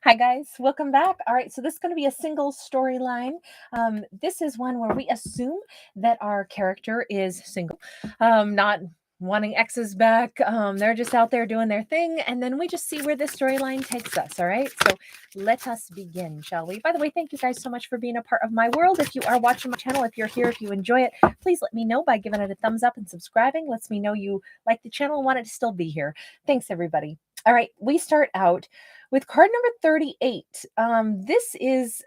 Hi guys, welcome back. All right, so this is going to be a single storyline. This is one where we assume that our character is single, not wanting exes back. They're just out there doing their thing, and then we just see where this storyline takes us. All right, so let us begin, shall we? By the way, thank you guys so much for being a part of my world. If you are watching my channel, if you're here, if you enjoy it, please let me know by giving it a thumbs up and subscribing. Lets me know you like the channel and want it to still be here. Thanks, everybody. All right, we start out with card number 38. This is,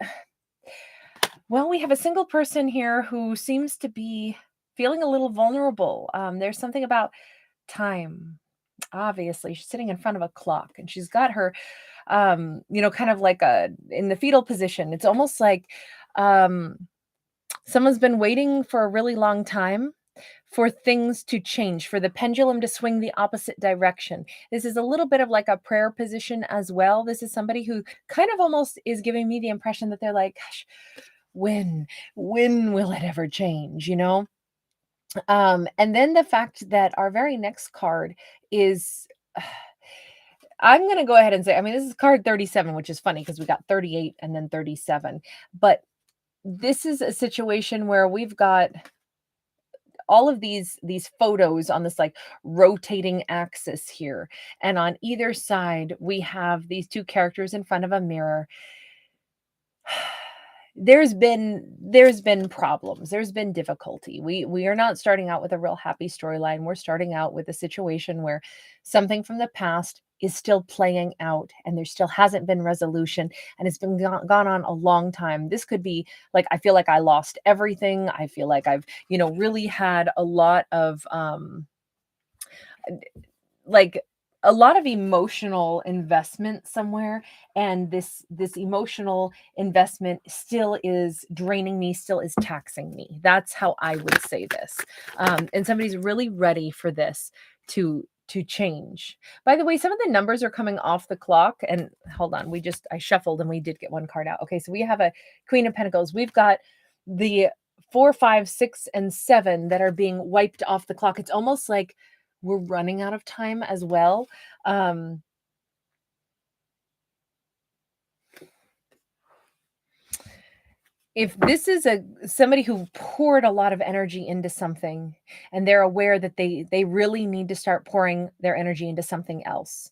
well, we have a single person here who seems to be feeling a little vulnerable. There's something about time. Obviously, she's sitting in front of a clock and she's got her, kind of like in the fetal position. It's almost like someone's been waiting for a really long time for things to change, for the pendulum to swing the opposite direction. This is a little bit of like a prayer position as well. This is somebody who kind of almost is giving me the impression that they're like, gosh, when will it ever change, And then the fact that our very next card is I'm going to go ahead and say, I mean, this is card 37, which is funny because we got 38 and then 37. But this is a situation where we've got all of these photos on this like rotating axis here, and on either side we have these two characters in front of a mirror. There's been problems, there's been difficulty. We are not starting out with a real happy storyline. We're starting out with a situation where something from the past is still playing out and there still hasn't been resolution, and it's been gone on a long time. This could be like, I feel like I lost everything. I feel like I've really had a lot of like a lot of emotional investment somewhere, and this emotional investment still is draining me, still is taxing me. That's how I would say this. And somebody's really ready for this to change. By the way, some of the numbers are coming off the clock, and hold on, I shuffled and we did get one card out. Okay, so we have a Queen of Pentacles. We've got the 4, 5, 6, and 7 that are being wiped off the clock. It's almost like we're running out of time as well. If this is somebody who poured a lot of energy into something and they're aware that they really need to start pouring their energy into something else,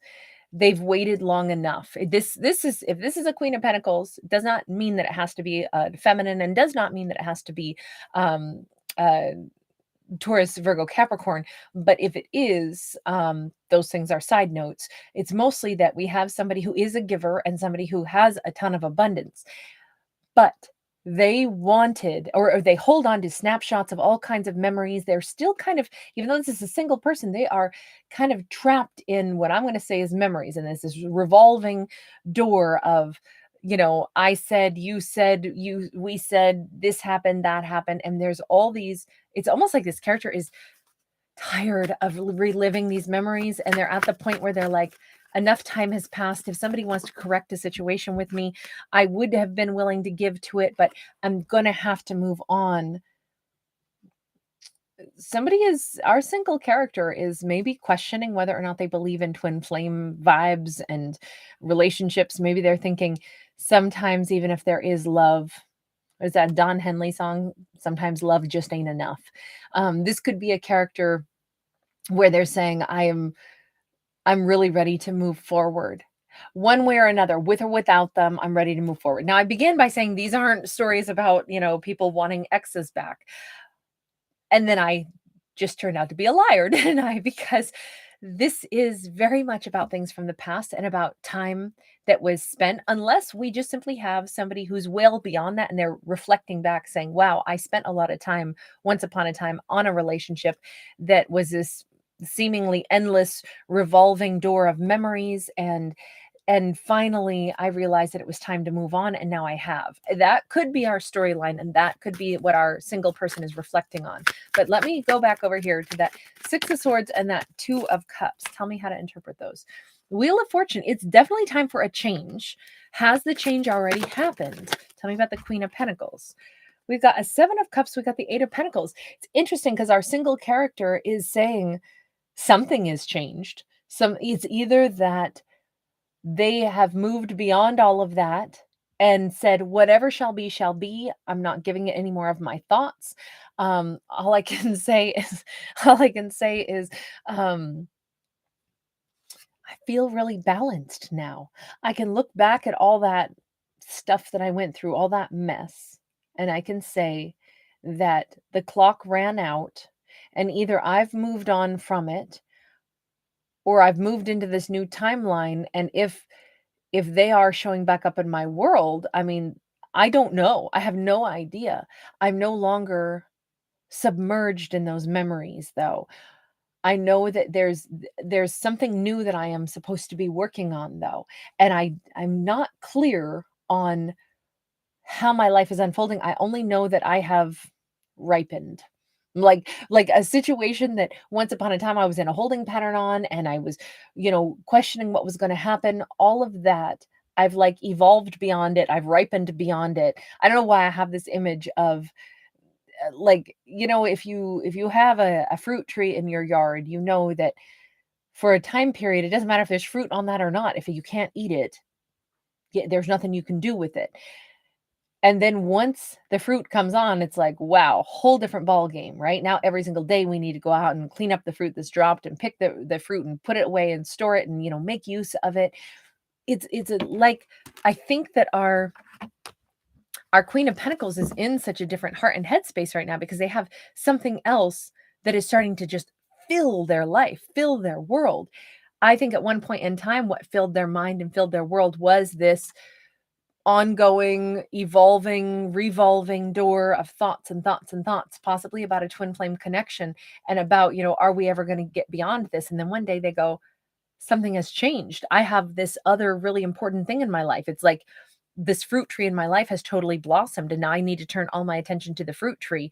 they've waited long enough. If this is a Queen of Pentacles, it does not mean that it has to be feminine, and does not mean that it has to be Taurus, Virgo, Capricorn. But if it is, those things are side notes. It's mostly that we have somebody who is a giver and somebody who has a ton of abundance, but they wanted, or they hold on to snapshots of all kinds of memories. They're still kind of, even though this is a single person, they are kind of trapped in what I'm going to say is memories. And there's this revolving door of, I said, you said, we said, this happened, that happened. And there's all these, it's almost like this character is tired of reliving these memories, and they're at the point where they're like, enough time has passed. If somebody wants to correct a situation with me, I would have been willing to give to it, but I'm gonna have to move on. Our single character is maybe questioning whether or not they believe in twin flame vibes and relationships. Maybe they're thinking sometimes, even if there is love, there's that Don Henley song, sometimes love just ain't enough. This could be a character where they're saying, I'm really ready to move forward. One way or another, with or without them, I'm ready to move forward. Now, I begin by saying these aren't stories about, people wanting exes back. And then I just turned out to be a liar, didn't I? Because this is very much about things from the past and about time that was spent, unless we just simply have somebody who's well beyond that and they're reflecting back saying, wow, I spent a lot of time once upon a time on a relationship that was this seemingly endless revolving door of memories, and finally I realized that it was time to move on, and now I have. That could be our storyline, and that could be what our single person is reflecting on. But let me go back over here to that 6 of Swords and that 2 of Cups. Tell me how to interpret those. Wheel of Fortune, it's definitely time for a change. Has the change already happened? Tell me about the Queen of Pentacles. We've got a 7 of Cups. We've got the 8 of Pentacles. It's interesting because our single character is saying something has changed. It's either that They have moved beyond all of that and said, "Whatever shall be, shall be. I'm not giving it any more of my thoughts." All I can say is all I can say is, um, I feel really balanced now. I can look back at all that stuff that I went through, all that mess, and I can say that the clock ran out, and either I've moved on from it or I've moved into this new timeline, and if they are showing back up in my world, I mean, I don't know. I have no idea. I'm no longer submerged in those memories, though. I know that there's something new that I am supposed to be working on, though, and I'm not clear on how my life is unfolding. I only know that I have ripened. Like a situation that once upon a time I was in a holding pattern on, and I was, questioning what was gonna happen, all of that, I've, like, evolved beyond it, I've ripened beyond it. I don't know why I have this image of, like, if you have a fruit tree in your yard, you know that for a time period, it doesn't matter if there's fruit on that or not, if you can't eat it, there's nothing you can do with it. And then once the fruit comes on, it's like, wow, whole different ball game, right? Now every single day we need to go out and clean up the fruit that's dropped and pick the fruit and put it away and store it and make use of it. Like, I think that our Queen of Pentacles is in such a different heart and head space right now because they have something else that is starting to just fill their life, fill their world. I think at one point in time, what filled their mind and filled their world was this ongoing, evolving, revolving door of thoughts and thoughts and thoughts, possibly about a twin flame connection and about, are we ever going to get beyond this? And then one day they go, something has changed. I have this other really important thing in my life. It's like this fruit tree in my life has totally blossomed, and now I need to turn all my attention to the fruit tree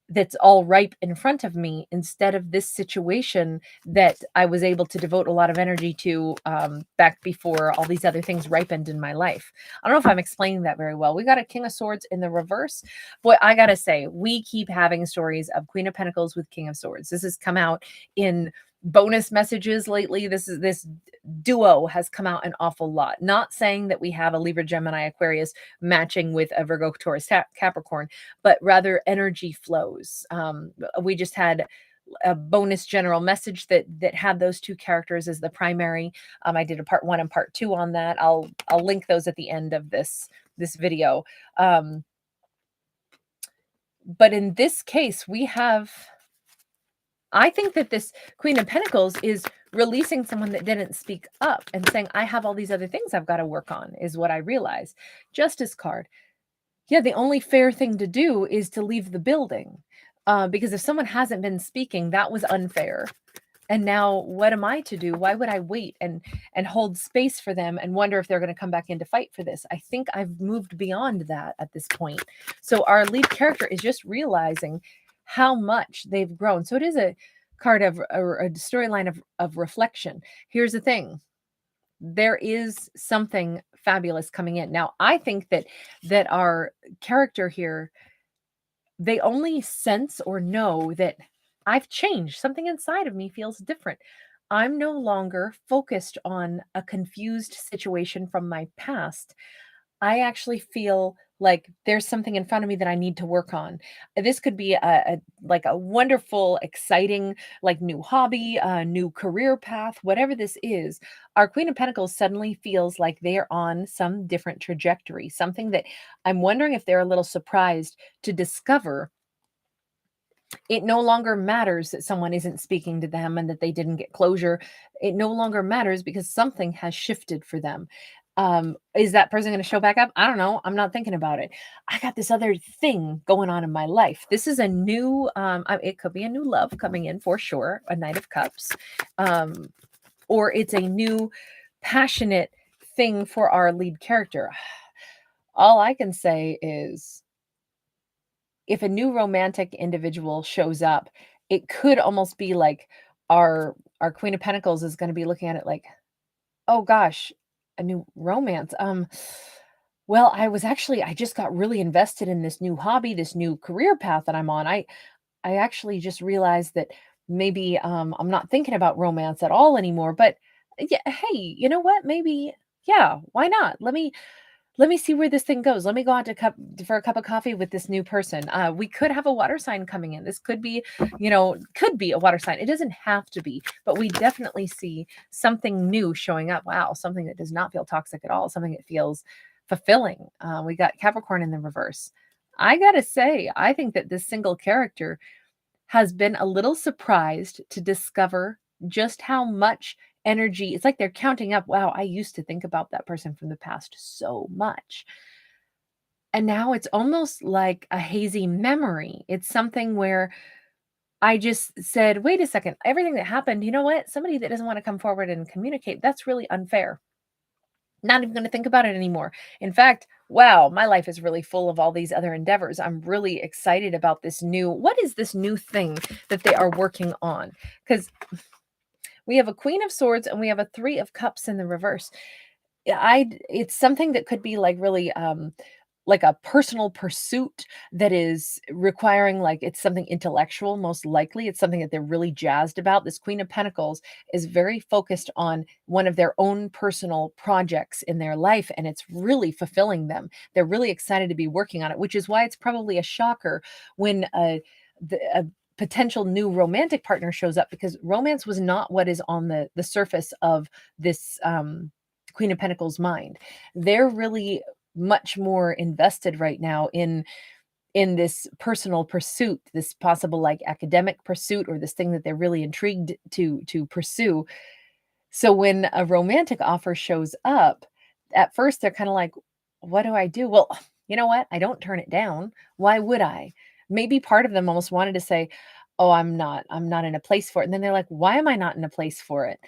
that's all ripe in front of me instead of this situation that I was able to devote a lot of energy to back before all these other things ripened in my life. I don't know if I'm explaining that very well. We got a King of Swords in the reverse. Boy, I got to say, we keep having stories of Queen of Pentacles with King of Swords. This has come out in bonus messages lately. This duo has come out an awful lot. Not saying that we have a Libra, Gemini, Aquarius matching with a Virgo, Taurus, Capricorn, but rather energy flows. We just had a bonus general message that had those two characters as the primary. I did a part 1 and part 2 on that. I'll link those at the end of this video. But in this case, I think that this Queen of Pentacles is releasing someone that didn't speak up and saying, I have all these other things I've got to work on, is what I realize. Justice card. Yeah, the only fair thing to do is to leave the building. Because if someone hasn't been speaking, that was unfair. And now what am I to do? Why would I wait and hold space for them and wonder if they're going to come back in to fight for this? I think I've moved beyond that at this point. So our lead character is just realizing how much they've grown. So it is a card of a storyline of reflection. Here's the thing. There is something fabulous coming in. Now, I think that our character here, they only sense or know that I've changed. Something inside of me feels different. I'm no longer focused on a confused situation from my past. I actually feel like there's something in front of me that I need to work on. This could be like a wonderful, exciting, like new hobby, a new career path, whatever this is. Our Queen of Pentacles suddenly feels like they are on some different trajectory, something that I'm wondering if they're a little surprised to discover. It no longer matters that someone isn't speaking to them and that they didn't get closure. It no longer matters because something has shifted for them. Is that person going to show back up? I don't know. I'm not thinking about it. I got this other thing going on in my life. This is a new, it could be a new love coming in for sure, a Knight of Cups, or it's a new passionate thing for our lead character. All I can say is, if a new romantic individual shows up, it could almost be like our Queen of Pentacles is going to be looking at it like, oh gosh, a new romance. Well, I just got really invested in this new hobby, this new career path that I'm on. I actually just realized that maybe I'm not thinking about romance at all anymore, but Yeah, hey, you know what? Maybe, yeah, why not? Let me see where this thing goes. Let me go out to cup for a cup of coffee with this new person. We could have a water sign coming in. This could be, could be a water sign. It doesn't have to be, but we definitely see something new showing up. Wow, something that does not feel toxic at all, something that feels fulfilling. We got Capricorn in the reverse. I gotta say, I think that this single character has been a little surprised to discover just how much energy it's like they're counting up. Wow, I used to think about that person from the past so much. And now it's almost like a hazy memory. It's something where I just said, wait a second, everything that happened, you know what? Somebody that doesn't want to come forward and communicate, that's really unfair. Not even going to think about it anymore. In fact, wow, my life is really full of all these other endeavors. I'm really excited about this what is this new thing that they are working on? Because we have a Queen of Swords and we have a Three of Cups in the reverse. It's something that could be like really like a personal pursuit that is requiring, like, it's something intellectual. Most likely it's something that they're really jazzed about. This Queen of Pentacles is very focused on one of their own personal projects in their life, and it's really fulfilling them. They're really excited to be working on it, which is why it's probably a shocker when a potential new romantic partner shows up, because romance was not what is on the surface of this Queen of Pentacles mind. They're really much more invested right now in this personal pursuit, this possible like academic pursuit, or this thing that they're really intrigued to pursue. So when a romantic offer shows up, at first they're kind of like, what do I do? Well, you know what? I don't turn it down. Why would I? Maybe part of them almost wanted to say, oh, I'm not in a place for it. And then they're like, why am I not in a place for it?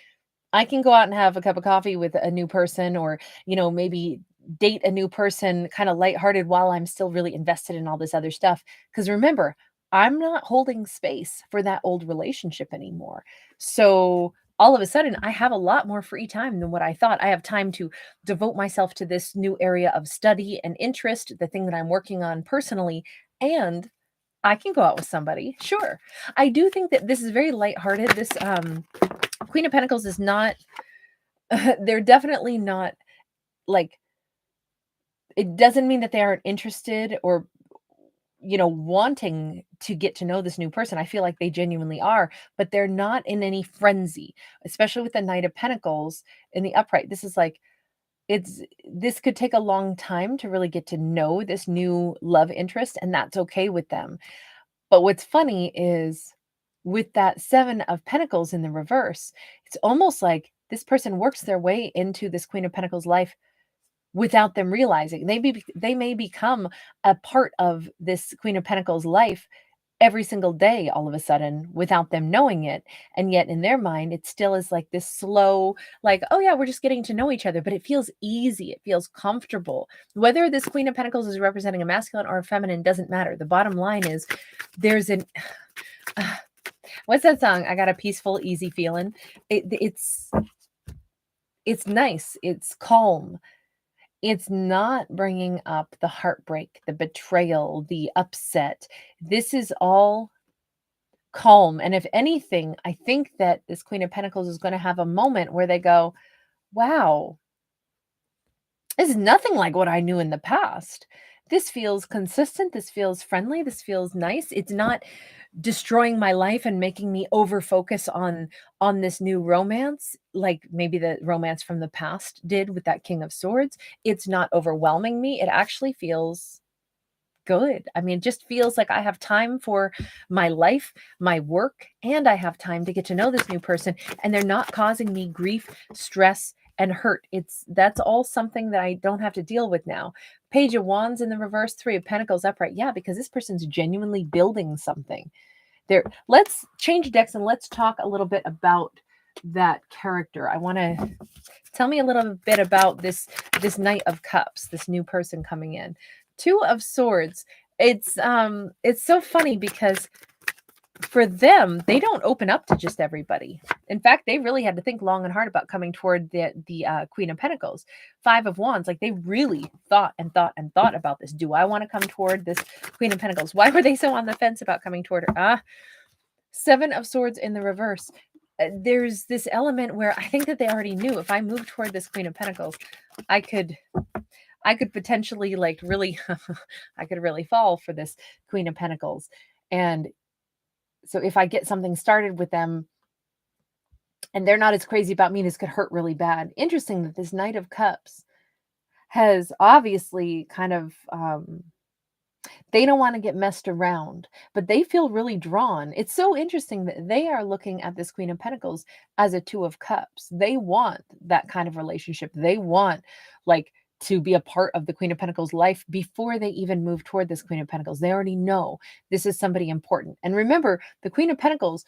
I can go out and have a cup of coffee with a new person, or, maybe date a new person kind of lighthearted while I'm still really invested in all this other stuff. Because remember, I'm not holding space for that old relationship anymore. So all of a sudden, I have a lot more free time than what I thought. I have time to devote myself to this new area of study and interest, the thing that I'm working on personally. And I can go out with somebody. Sure. I do think that this is very lighthearted. This Queen of Pentacles is not, they're definitely not like, it doesn't mean that they aren't interested or, wanting to get to know this new person. I feel like they genuinely are, but they're not in any frenzy, especially with the Knight of Pentacles in the upright. This is like, this could take a long time to really get to know this new love interest, and that's okay with them. But what's funny is with that Seven of Pentacles in the reverse, it's almost like this person works their way into this Queen of Pentacles life without them realizing. They may become a part of this Queen of Pentacles life every single day all of a sudden without them knowing it. And yet in their mind, it still is like this slow, like, oh yeah, we're just getting to know each other, but it feels easy. It feels comfortable. Whether this Queen of Pentacles is representing a masculine or a feminine doesn't matter. The bottom line is there's an, what's that song? I got a peaceful, easy feeling. It's nice. It's calm. It's not bringing up the heartbreak, the betrayal, the upset. This is all calm. And if anything, I think that this Queen of Pentacles is going to have a moment where they go, wow, this is nothing like what I knew in the past. This feels consistent. This feels friendly. This feels nice. It's not destroying my life and making me over focus on this new romance, like maybe the romance from the past did with that King of Swords. It's not overwhelming me. It actually feels good. I mean, it just feels like I have time for my life, my work, and I have time to get to know this new person, and they're not causing me grief, stress, and hurt. That's all something that I don't have to deal with now. Page of Wands in the reverse, Three of Pentacles upright. Yeah, because this person's genuinely building something. Let's change decks and let's talk a little bit about that character. I want to tell me a little bit about this Knight of Cups, this new person coming in. Two of Swords. It's so funny because for them, they don't open up to just everybody. In fact, they really had to think long and hard about coming toward the Queen of Pentacles. Five of Wands, like they really thought and thought and thought about this. Do I want to come toward this Queen of Pentacles? Why were they so on the fence about coming toward her? Seven of Swords in the reverse. there's this element where I think that they already knew if I move toward this Queen of Pentacles, I could potentially like really I could really fall for this Queen of Pentacles. And so if I get something started with them and they're not as crazy about me, this could hurt really bad. Interesting that this Knight of Cups has obviously kind of they don't want to get messed around, but they feel really drawn. It's so interesting that they are looking at this Queen of Pentacles as a Two of Cups. They want that kind of relationship. They want like to be a part of the Queen of Pentacles life before they even move toward this Queen of Pentacles. They already know this is somebody important. And remember, the Queen of Pentacles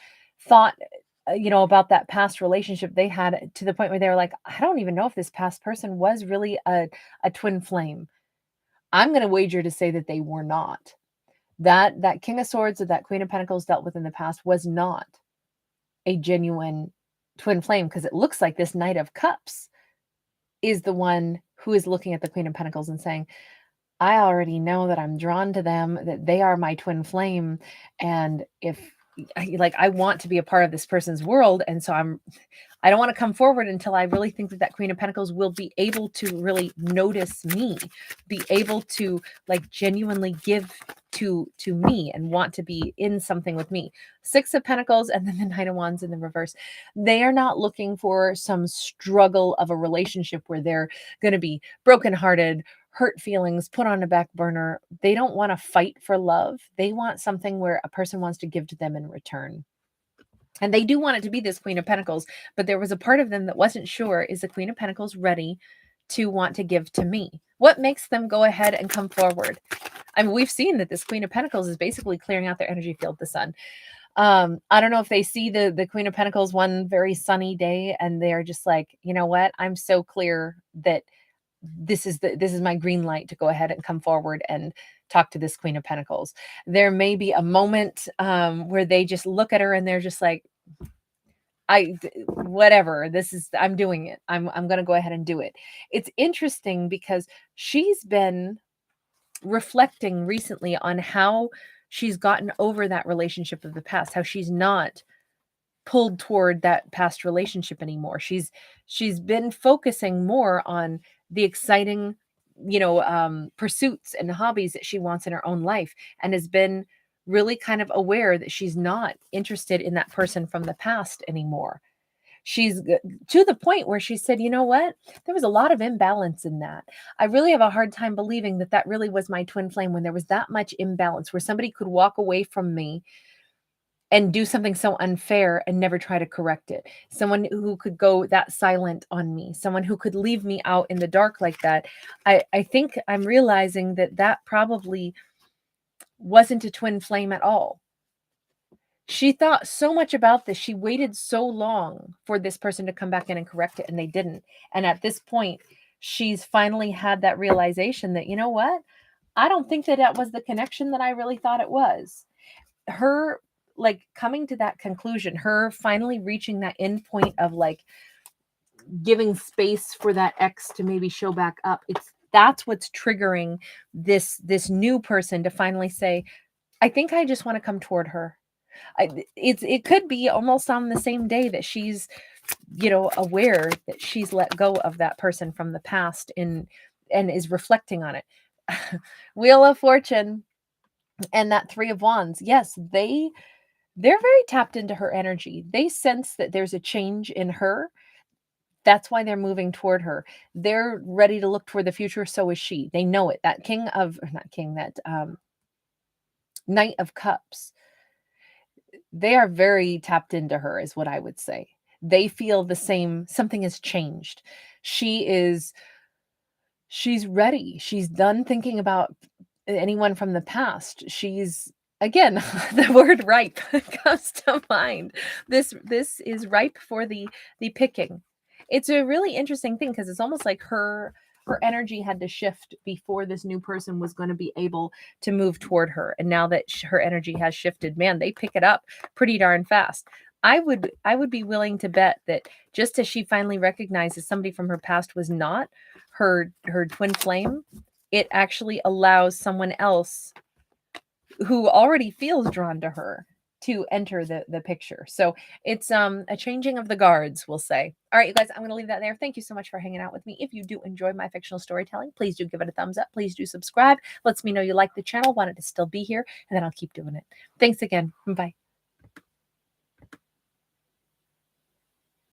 thought about that past relationship they had to the point where they were like, I don't even know if this past person was really a twin flame. I'm going to wager to say that they were not. That King of Swords or that Queen of Pentacles dealt with in the past was not a genuine twin flame, because it looks like this Knight of Cups is the one who is looking at the Queen of Pentacles and saying, I already know that I'm drawn to them, that they are my twin flame. And if I want to be a part of this person's world. And so I don't want to come forward until I really think that Queen of Pentacles will be able to really notice me, be able to like genuinely give to me and want to be in something with me. Six of Pentacles and then the Knight of Wands in the reverse. They are not looking for some struggle of a relationship where they're going to be brokenhearted, hurt feelings, put on a back burner. They don't want to fight for love. They want something where a person wants to give to them in return. And they do want it to be this Queen of Pentacles, but there was a part of them that wasn't sure, is the Queen of Pentacles ready to want to give to me? What makes them go ahead and come forward? I mean, we've seen that this Queen of Pentacles is basically clearing out their energy field, the sun. I don't know if they see the Queen of Pentacles one very sunny day and they're just like, you know what? I'm so clear that this is my green light to go ahead and come forward and talk to this Queen of Pentacles. There may be a moment where they just look at her and they're just like, whatever, I'm doing it. I'm going to go ahead and do it. It's interesting because she's been reflecting recently on how she's gotten over that relationship of the past, how she's not pulled toward that past relationship anymore. She's been focusing more on the exciting, pursuits and hobbies that she wants in her own life, and has been really kind of aware that she's not interested in that person from the past anymore. She's to the point where she said, you know what? There was a lot of imbalance in that. I really have a hard time believing that really was my twin flame, when there was that much imbalance, where somebody could walk away from me and do something so unfair and never try to correct it. Someone who could go that silent on me, someone who could leave me out in the dark like that. I think I'm realizing that probably wasn't a twin flame at all. She thought so much about this. She waited so long for this person to come back in and correct it, and they didn't. And at this point, she's finally had that realization that, you know what? I don't think that was the connection that I really thought it was. Her like coming to that conclusion, her finally reaching that end point of like giving space for that ex to maybe show back up. That's what's triggering this new person to finally say, I think I just want to come toward her. It could be almost on the same day that she's, aware that she's let go of that person from the past and is reflecting on it. Wheel of Fortune and that Three of Wands. Yes, they're very tapped into her energy. They sense that there's a change in her. That's why they're moving toward her. They're ready to look toward the future. So is she. They know it. That Knight of Cups. They are very tapped into her, is what I would say. They feel the same. Something has changed. She's ready. She's done thinking about anyone from the past. She's, again, the word ripe comes to mind. This is ripe for the picking. It's a really interesting thing because it's almost like her energy had to shift before this new person was going to be able to move toward her. And now that her energy has shifted, man, they pick it up pretty darn fast. I would be willing to bet that just as she finally recognizes somebody from her past was not her twin flame, it actually allows someone else who already feels drawn to her to enter the picture. So it's a changing of the guards, we'll say. All right, you guys, I'm going to leave that there. Thank you so much for hanging out with me. If you do enjoy my fictional storytelling, please do give it a thumbs up. Please do subscribe. Lets me know you like the channel, want it to still be here, and then I'll keep doing it. Thanks again. Bye.